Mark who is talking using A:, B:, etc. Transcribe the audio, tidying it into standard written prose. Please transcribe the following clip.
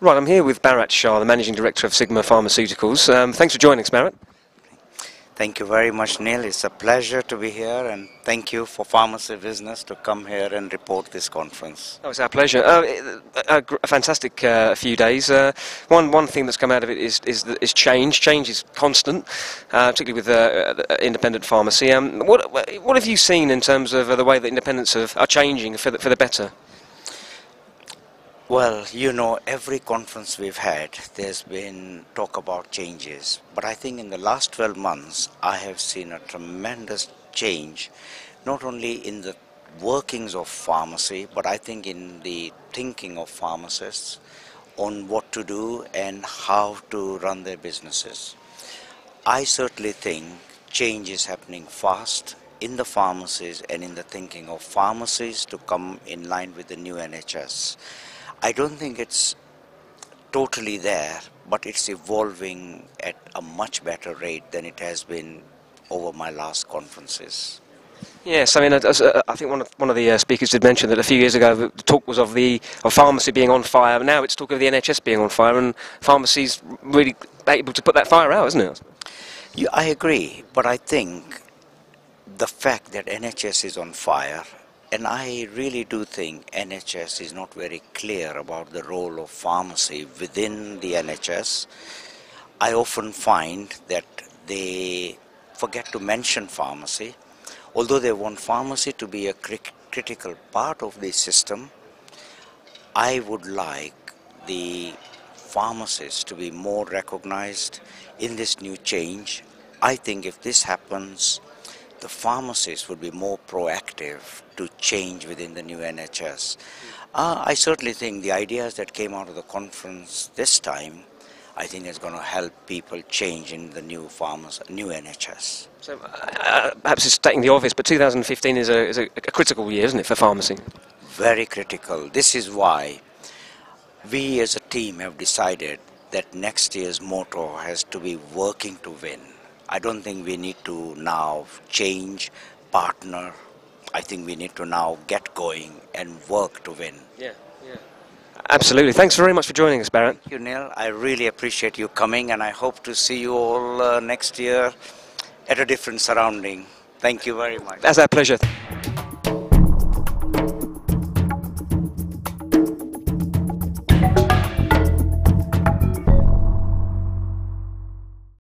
A: Right, I'm here with Bharat Shah, the Managing Director of Sigma Pharmaceuticals. Thanks for joining us, Bharat.
B: Thank you very much, Neil. It's a pleasure to be here, and thank you for Pharmacy Business to come here and report this conference.
A: Oh, it's our pleasure. A fantastic few days. One thing that's come out of it is change. Change is constant, particularly with independent pharmacy. What have you seen in terms of the way that independents are changing for the better?
B: Well, you know, every conference we've had, there's been talk about changes. But I think in the last 12 months, I have seen a tremendous change, not only in the workings of pharmacy, but I think in the thinking of pharmacists on what to do and how to run their businesses. I certainly think change is happening fast in the pharmacies and in the thinking of pharmacies to come in line with the new NHS. I don't think it's totally there, but it's evolving at a much better rate than it has been over my last conferences.
A: Yes, I mean, I think one of the speakers did mention that a few years ago the talk was of pharmacy being on fire. Now it's talk of the NHS being on fire, and pharmacy's really able to put that fire out, isn't it?
B: Yeah, I agree, but I think the fact that NHS is on fire, and I really do think NHS is not very clear about the role of pharmacy within the NHS. I often find that they forget to mention pharmacy. Although they want pharmacy to be a critical part of the system, I would like the pharmacists to be more recognized in this new change. I think if this happens, the pharmacists would be more proactive to change within the new NHS. I certainly think the ideas that came out of the conference this time, I think is going to help people change in the new NHS.
A: So perhaps it's stating the obvious, but 2015 is a critical year, isn't it, for pharmacy?
B: Very critical. This is why we as a team have decided that next year's motto has to be working to win. I don't think we need to now change, partner. I think we need to now get going and work to win.
A: Yeah. Absolutely. Thanks very much for joining us, Bharat.
B: Thank you, Neil. I really appreciate you coming, and I hope to see you all next year at a different surrounding. Thank you very much.
A: That's our pleasure.